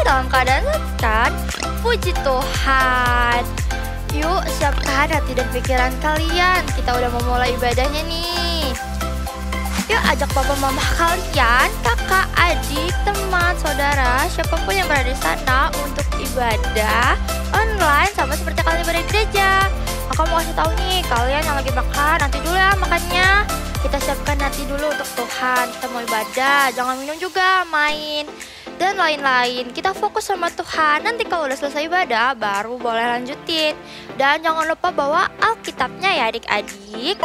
dalam keadaan sehat. Puji Tuhan. Yuk siapkan hati dan pikiran kalian. Kita udah memulai ibadahnya nih. Yuk ajak papa mama kalian, kakak, adik, teman, saudara, siapapun yang berada di sana untuk ibadah online sama seperti kalian berada di gereja. Aku mau kasih tahu nih, kalian yang lagi makan, nanti dulu ya makannya. Kita siapkan nanti dulu untuk Tuhan. Kita mau ibadah, jangan minum juga, main dan lain-lain. Kita fokus sama Tuhan. Nanti kalau udah selesai ibadah baru boleh lanjutin. Dan jangan lupa bawa Alkitabnya ya adik-adik.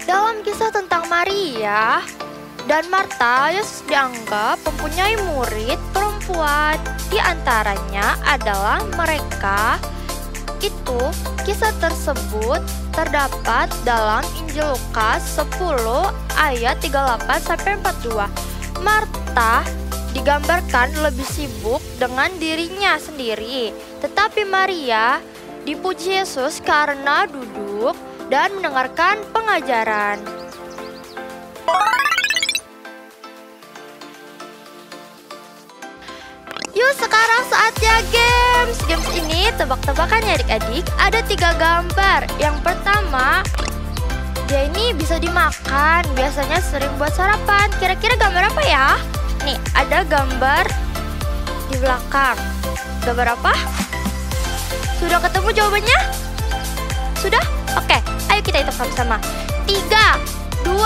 Dalam kisah tentang Maria dan Marta, Yesus dianggap mempunyai murid perempuan. Di antaranya adalah mereka. Itu kisah tersebut terdapat dalam Injil Lukas 10 ayat 38-42. Marta digambarkan lebih sibuk dengan dirinya sendiri, tetapi Maria dipuji Yesus karena duduk dan mendengarkan pengajaran. Yuk sekarang saatnya games. Games ini tebak-tebakan ya adik-adik. Ada 3 gambar. Yang pertama, dia ini bisa dimakan. Biasanya sering buat sarapan. Kira-kira gambar apa ya? Nih, ada gambar di belakang. Gambar apa? Sudah ketemu jawabannya? Sudah? Oke, ayo kita hitung sama-sama. 3, 2,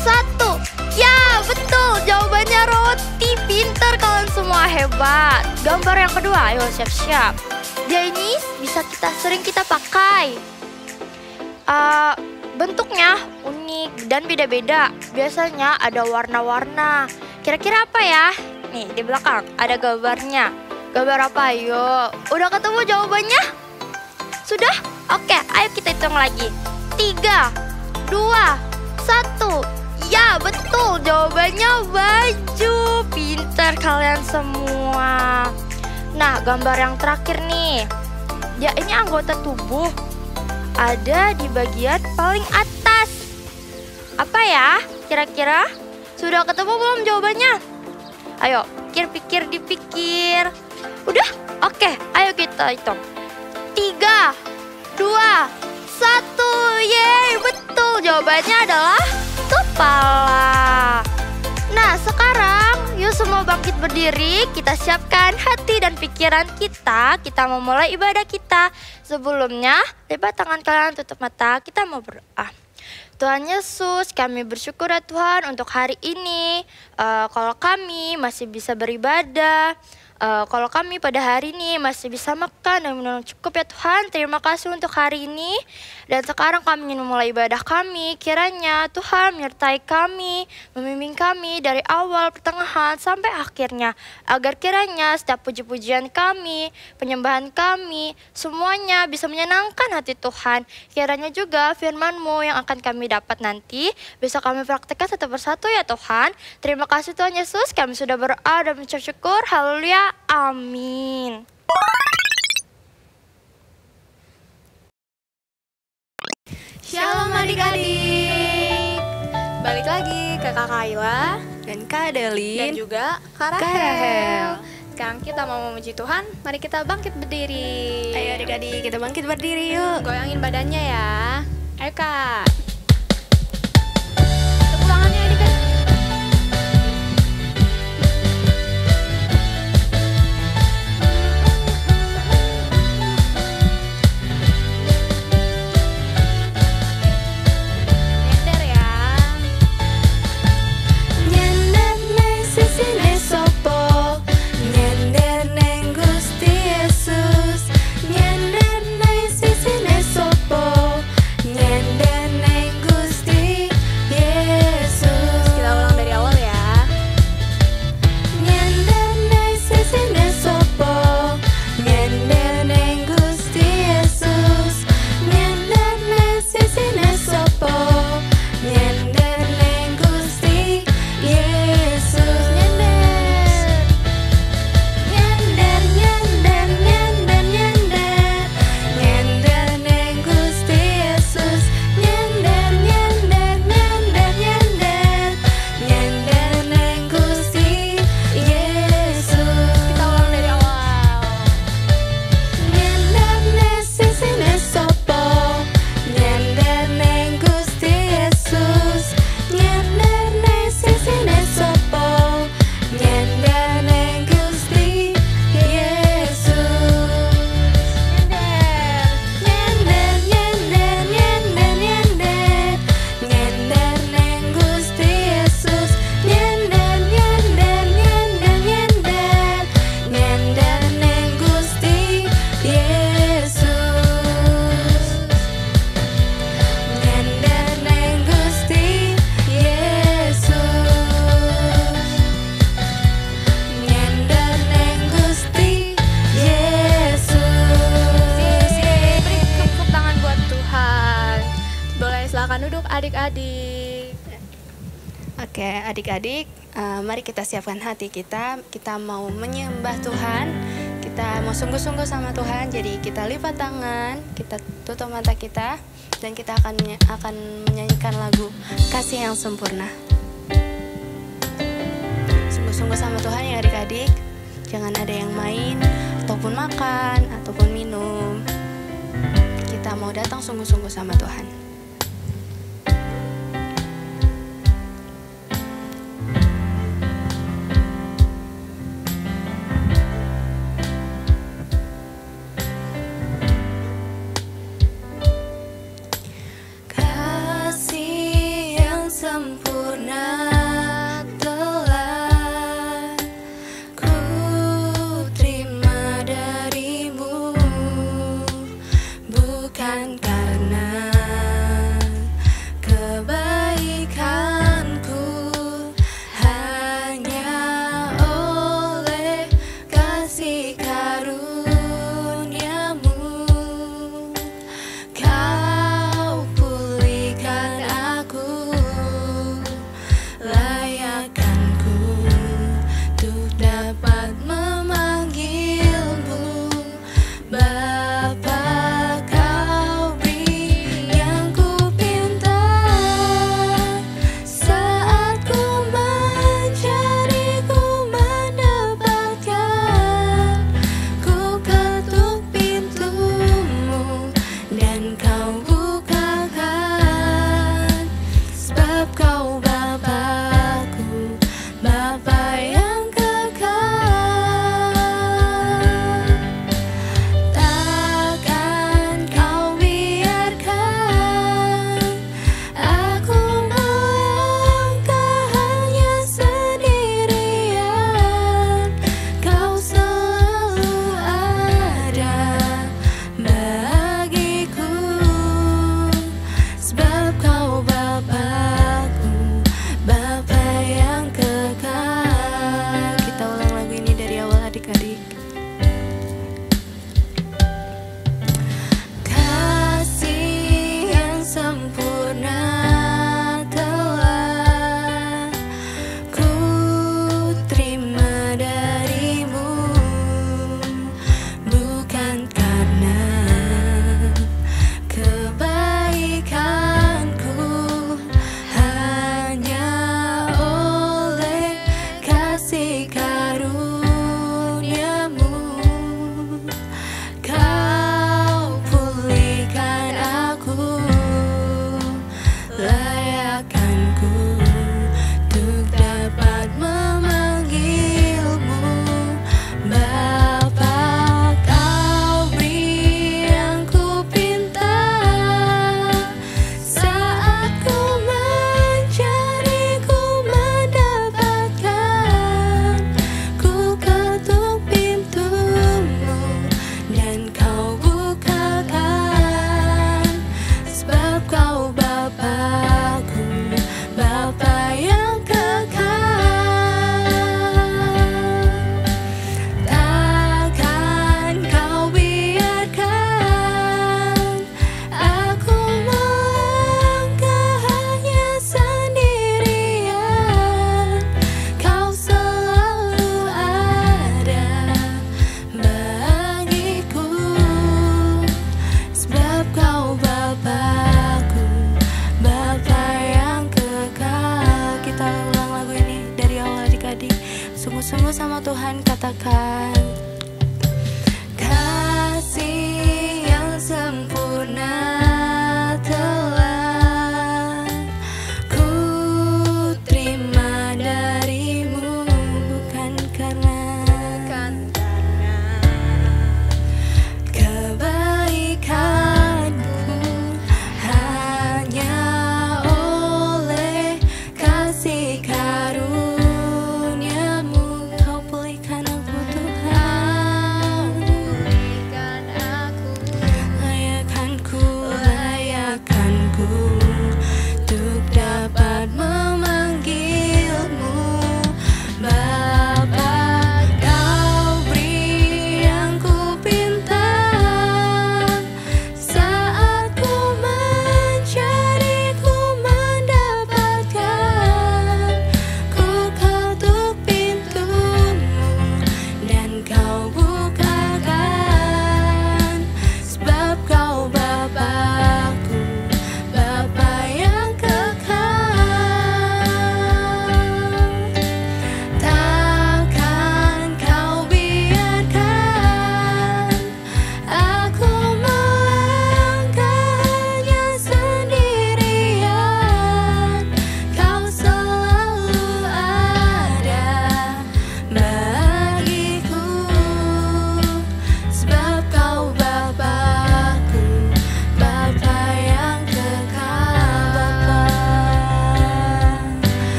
1. Ya, betul. Jawabannya roti. Pinter kalian semua, hebat. Gambar yang kedua, ayo siap-siap. Dia ini bisa sering kita pakai. Bentuknya unik dan beda-beda. Biasanya ada warna-warna. Kira-kira apa ya? Nih, di belakang ada gambarnya. Gambar apa? Ayo. Udah ketemu jawabannya? Sudah? Oke, ayo kita hitung lagi. 3, 2, 1. Ya, betul. Jawabannya baju. Pintar kalian semua. Nah, gambar yang terakhir nih. Dia ini anggota tubuh. Ada di bagian paling atas. Apa ya? Kira-kira? Sudah ketemu belum jawabannya? Ayo, pikir-pikir dipikir. Udah? Oke, ayo kita hitung. 3, 2, 1. Yeay, betul. Jawabannya adalah kepala. Nah, sekarang yuk semua bangkit berdiri. Kita siapkan hati dan pikiran kita. Kita mau mulai ibadah kita. Sebelumnya, lipat tangan kalian, tutup mata. Kita mau berdoa. Tuhan Yesus, kami bersyukur ya Tuhan untuk hari ini. Kalau kami masih bisa beribadah. Kalau kami pada hari ini masih bisa makan dan minum cukup ya Tuhan. Terima kasih untuk hari ini. Dan sekarang kami ingin memulai ibadah kami. Kiranya Tuhan menyertai kami, membimbing kami dari awal, pertengahan, sampai akhirnya. Agar kiranya setiap puji-pujian kami, penyembahan kami, semuanya bisa menyenangkan hati Tuhan. Kiranya juga firman-Mu yang akan kami dapat nanti bisa kami praktekkan satu persatu ya Tuhan. Terima kasih Tuhan Yesus, kami sudah berdoa dan mengucap syukur. Haleluya. Amin. Shalom adik-adik. Balik lagi ke Kak Kayla dan Kak Adeline dan juga Kak Rahel. Sekarang kita mau memuji Tuhan. Mari kita bangkit berdiri. Ayo adik-adik, kita bangkit berdiri yuk. Goyangin badannya ya. Ayo Kak. Tepuk tangannya adik-adik. Nyender neng adik-adik. Oke, adik-adik, mari kita siapkan hati kita. Kita mau menyembah Tuhan. Kita mau sungguh-sungguh sama Tuhan. Jadi kita lipat tangan, kita tutup mata kita, dan kita akan menyanyikan lagu Kasih yang Sempurna. Sungguh-sungguh sama Tuhan ya adik-adik. Jangan ada yang main, ataupun makan, ataupun minum. Kita mau datang sungguh-sungguh sama Tuhan. Kasih yang sempurna telah ku terima darimu, bukan karena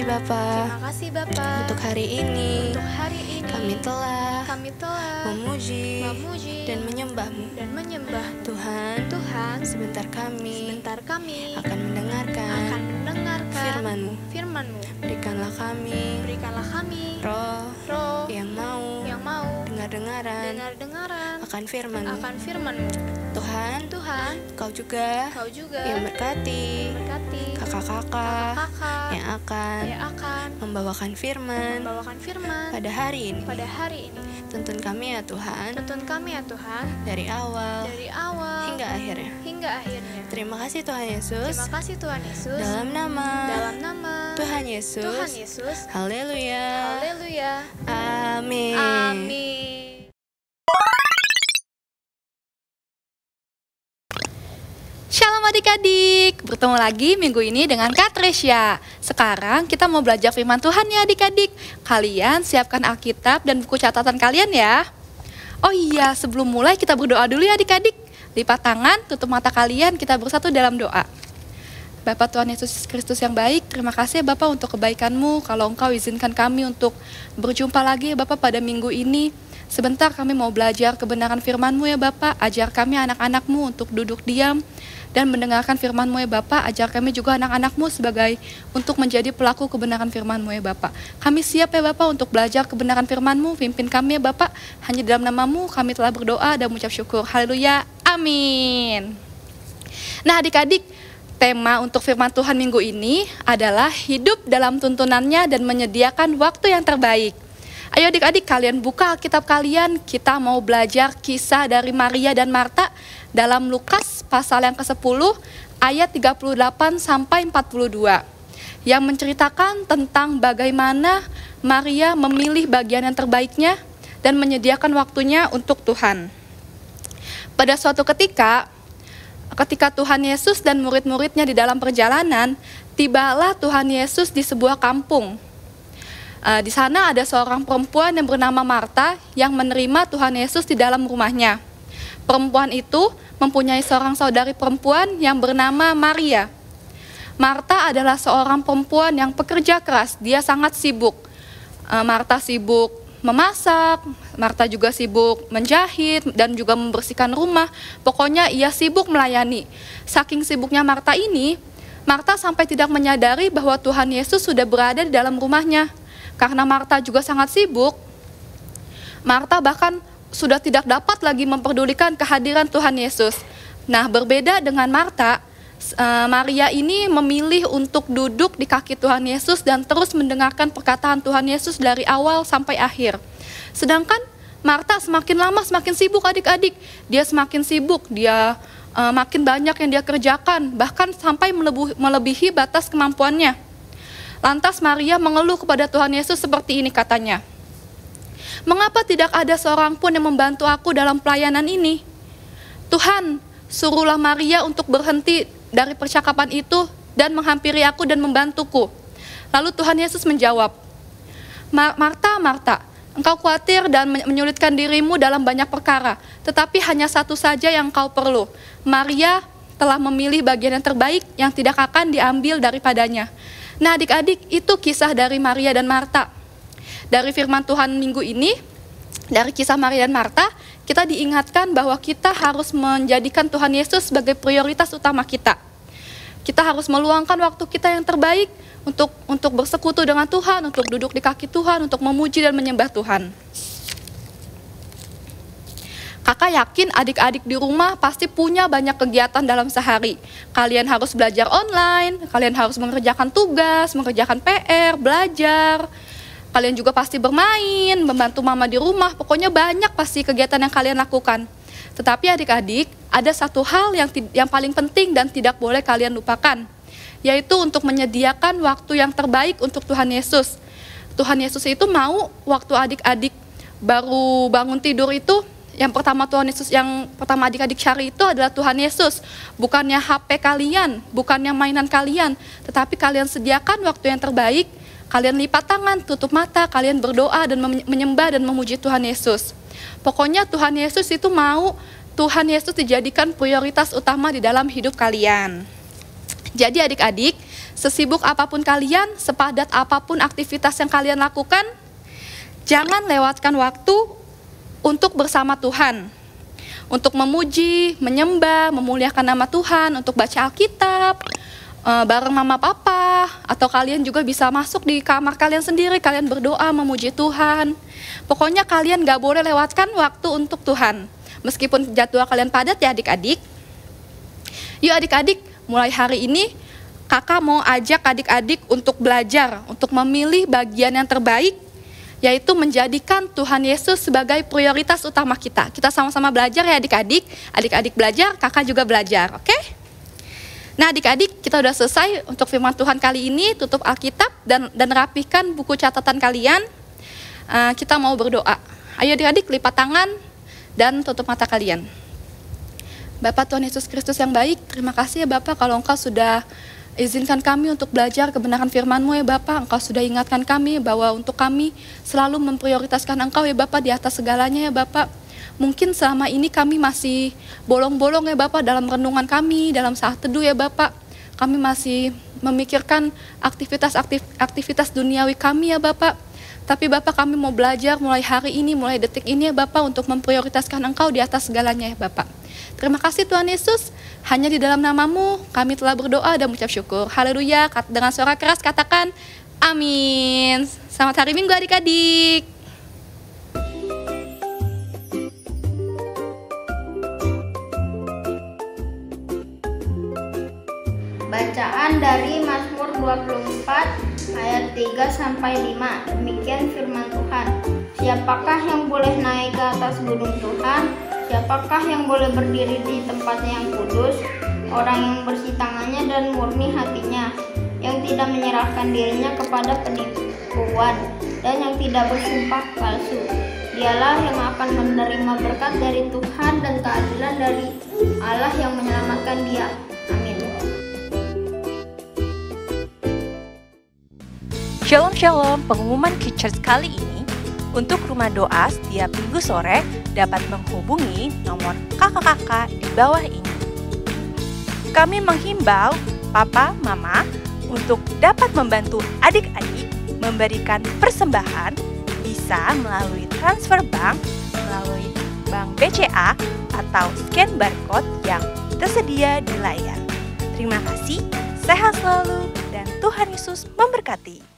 Bapa. Terima kasih Bapa. Untuk hari ini Untuk hari ini kami telah memuji dan menyembah-Mu. dan menyembah Tuhan, sebentar kami akan mendengarkan firman-Mu. firman-Mu. Berikanlah kami Berikanlah kami roh roh yang mau yang mau dengar-dengaran dengar-dengaran akan firman-Mu. akan firman-Mu. Tuhan, Tuhan, Kau juga Kau juga yang berkati berkati kakak-kakak kakak yang akan yang akan membawakan firman membawakan firman pada hari ini. pada hari ini. Tuntun kami ya Tuhan, Tuntun kami ya Tuhan dari awal dari awal hingga akhirnya. hingga akhirnya. Terima kasih Tuhan Yesus. Terima kasih Tuhan Yesus. Dalam nama Tuhan Tuhan Yesus. Yesus. Haleluya. Haleluya. Amin. Amin. Shalom adik-adik, bertemu lagi minggu ini dengan Kak Tresya. Sekarang kita mau belajar firman Tuhan ya adik-adik. Kalian siapkan Alkitab dan buku catatan kalian ya. Oh iya, sebelum mulai kita berdoa dulu ya adik-adik. Lipat tangan, tutup mata kalian, kita bersatu dalam doa. Bapak Tuhan Yesus Kristus yang baik, terima kasih ya Bapak untuk kebaikan-Mu. Kalau Engkau izinkan kami untuk berjumpa lagi ya Bapak pada minggu ini. Sebentar kami mau belajar kebenaran firman-Mu ya Bapak. Ajar kami anak-anak-Mu untuk duduk diam dan mendengarkan firman-Mu ya Bapak. Ajar kami juga anak-anak-Mu sebagai untuk menjadi pelaku kebenaran firman-Mu ya Bapak. Kami siap ya Bapak untuk belajar kebenaran firman-Mu. Pimpin kami ya Bapak. Hanya dalam nama-Mu kami telah berdoa dan mengucap syukur. Haleluya. Amin. Nah adik-adik, tema untuk firman Tuhan minggu ini adalah hidup dalam tuntunannya dan menyediakan waktu yang terbaik. Ayo adik-adik kalian buka Alkitab kalian, kita mau belajar kisah dari Maria dan Marta dalam Lukas pasal yang ke-10 ayat 38 sampai 42 yang menceritakan tentang bagaimana Maria memilih bagian yang terbaiknya dan menyediakan waktunya untuk Tuhan. Pada suatu ketika Tuhan Yesus dan murid-muridnya di dalam perjalanan, tibalah Tuhan Yesus di sebuah kampung. Di sana ada seorang perempuan yang bernama Marta yang menerima Tuhan Yesus di dalam rumahnya. Perempuan itu mempunyai seorang saudari perempuan yang bernama Maria. Marta adalah seorang perempuan yang pekerja keras, dia sangat sibuk. Marta sibuk memasak, Marta juga sibuk menjahit dan juga membersihkan rumah. Pokoknya ia sibuk melayani. Saking sibuknya Marta ini, Marta sampai tidak menyadari bahwa Tuhan Yesus sudah berada di dalam rumahnya. Karena Marta juga sangat sibuk, Marta bahkan sudah tidak dapat lagi memperdulikan kehadiran Tuhan Yesus. Nah, berbeda dengan Marta, Maria ini memilih untuk duduk di kaki Tuhan Yesus dan terus mendengarkan perkataan Tuhan Yesus dari awal sampai akhir. Sedangkan Marta semakin lama semakin sibuk adik-adik. Dia semakin sibuk, dia makin banyak yang dia kerjakan, bahkan sampai melebihi batas kemampuannya. Lantas Maria mengeluh kepada Tuhan Yesus seperti ini katanya, "Mengapa tidak ada seorang pun yang membantu aku dalam pelayanan ini? Tuhan, suruhlah Maria untuk berhenti dari percakapan itu dan menghampiri aku dan membantuku." Lalu Tuhan Yesus menjawab, "Marta, Marta, engkau khawatir dan menyulitkan dirimu dalam banyak perkara, tetapi hanya satu saja yang kau perlu. Maria telah memilih bagian yang terbaik yang tidak akan diambil daripadanya." Nah adik-adik, itu kisah dari Maria dan Marta. Dari firman Tuhan minggu ini, dari kisah Maria dan Marta, kita diingatkan bahwa kita harus menjadikan Tuhan Yesus sebagai prioritas utama kita. Kita harus meluangkan waktu kita yang terbaik untuk bersekutu dengan Tuhan, untuk duduk di kaki Tuhan, untuk memuji dan menyembah Tuhan. Kakak yakin adik-adik di rumah pasti punya banyak kegiatan dalam sehari. Kalian harus belajar online, kalian harus mengerjakan tugas, mengerjakan PR, belajar. Kalian juga pasti bermain, membantu mama di rumah, pokoknya banyak pasti kegiatan yang kalian lakukan. Tetapi adik-adik, ada satu hal yang paling penting dan tidak boleh kalian lupakan, yaitu untuk menyediakan waktu yang terbaik untuk Tuhan Yesus. Tuhan Yesus itu mau waktu adik-adik baru bangun tidur itu, yang pertama adik-adik cari itu adalah Tuhan Yesus. Bukannya HP kalian, bukannya mainan kalian, tetapi kalian sediakan waktu yang terbaik. Kalian lipat tangan, tutup mata, kalian berdoa dan menyembah dan memuji Tuhan Yesus. Pokoknya Tuhan Yesus itu mau Tuhan Yesus dijadikan prioritas utama di dalam hidup kalian. Jadi adik-adik, Sesibuk apapun kalian, sepadat apapun aktivitas yang kalian lakukan, jangan lewatkan waktu untuk bersama Tuhan. Untuk memuji, menyembah, memuliakan nama Tuhan, untuk baca Alkitab, bareng mama papa, atau kalian juga bisa masuk di kamar kalian sendiri, kalian berdoa memuji Tuhan. Pokoknya kalian gak boleh lewatkan waktu untuk Tuhan. Meskipun jadwal kalian padat ya adik-adik. Yuk adik-adik, mulai hari ini kakak mau ajak adik-adik untuk belajar, untuk memilih bagian yang terbaik, yaitu menjadikan Tuhan Yesus sebagai prioritas utama kita. Kita sama-sama belajar ya adik-adik. Adik-adik belajar, kakak juga belajar, oke? Nah adik-adik, kita udah selesai untuk firman Tuhan kali ini. Tutup Alkitab dan rapihkan buku catatan kalian. Kita mau berdoa. Ayo adik-adik, lipat tangan dan tutup mata kalian. Bapak Tuhan Yesus Kristus yang baik, terima kasih ya Bapak kalau Engkau sudah izinkan kami untuk belajar kebenaran firman-Mu ya Bapak. Engkau sudah ingatkan kami bahwa untuk kami selalu memprioritaskan Engkau ya Bapak di atas segalanya ya Bapak. Mungkin selama ini kami masih bolong-bolong ya Bapak dalam renungan kami, dalam saat teduh ya Bapak. Kami masih memikirkan aktivitas duniawi kami ya Bapak. Tapi Bapak kami mau belajar mulai hari ini, mulai detik ini ya Bapak untuk memprioritaskan Engkau di atas segalanya ya Bapak. Terima kasih Tuhan Yesus, hanya di dalam nama-Mu kami telah berdoa dan mengucap syukur. Haleluya, dengan suara keras katakan amin. Selamat hari Minggu adik-adik. Bacaan dari Mazmur 24 ayat 3-5. Demikian firman Tuhan. Siapakah yang boleh naik ke atas gunung Tuhan? Siapakah yang boleh berdiri di tempatnya yang kudus? Orang yang bersih tangannya dan murni hatinya, yang tidak menyerahkan dirinya kepada penipuan, dan yang tidak bersumpah palsu. Dialah yang akan menerima berkat dari Tuhan dan keadilan dari Allah yang menyelamatkan dia. Amin. Shalom Shalom, pengumuman Kids Church kali ini untuk rumah doa setiap minggu sore dapat menghubungi nomor kakak-kakak di bawah ini. Kami menghimbau papa, mama untuk dapat membantu adik-adik memberikan persembahan bisa melalui transfer bank, melalui bank BCA atau scan barcode yang tersedia di layar. Terima kasih, sehat selalu dan Tuhan Yesus memberkati.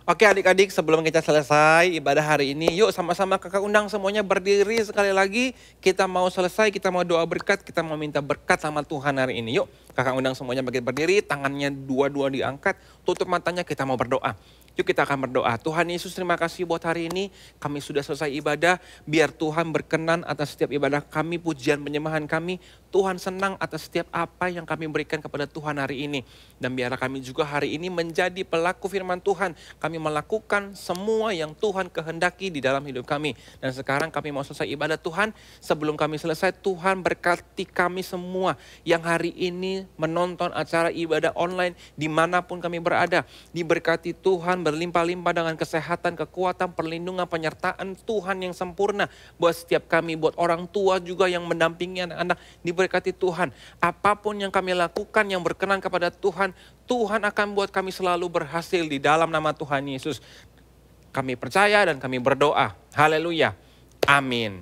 Oke adik-adik, sebelum kita selesai ibadah hari ini, yuk sama-sama kakak undang semuanya berdiri sekali lagi. Kita mau selesai, kita mau doa berkat, kita mau minta berkat sama Tuhan hari ini. Yuk kakak undang semuanya berdiri, tangannya dua-dua diangkat, tutup matanya, kita mau berdoa. Yuk kita akan berdoa. Tuhan Yesus, terima kasih buat hari ini. Kami sudah selesai ibadah. Biar Tuhan berkenan atas setiap ibadah kami, pujian penyembahan kami. Tuhan senang atas setiap apa yang kami berikan kepada Tuhan hari ini. Dan biarlah kami juga hari ini menjadi pelaku firman Tuhan. Kami melakukan semua yang Tuhan kehendaki di dalam hidup kami. Dan sekarang kami mau selesai ibadah Tuhan. Sebelum kami selesai, Tuhan berkati kami semua yang hari ini menonton acara ibadah online dimanapun kami berada. Diberkati Tuhan berlimpah-limpah dengan kesehatan, kekuatan, perlindungan, penyertaan Tuhan yang sempurna buat setiap kami, buat orang tua juga yang mendampingi anak-anak. Diberkati Tuhan, apapun yang kami lakukan yang berkenan kepada Tuhan, Tuhan akan buat kami selalu berhasil di dalam nama Tuhan Yesus. Kami percaya dan kami berdoa. Haleluya. Amin.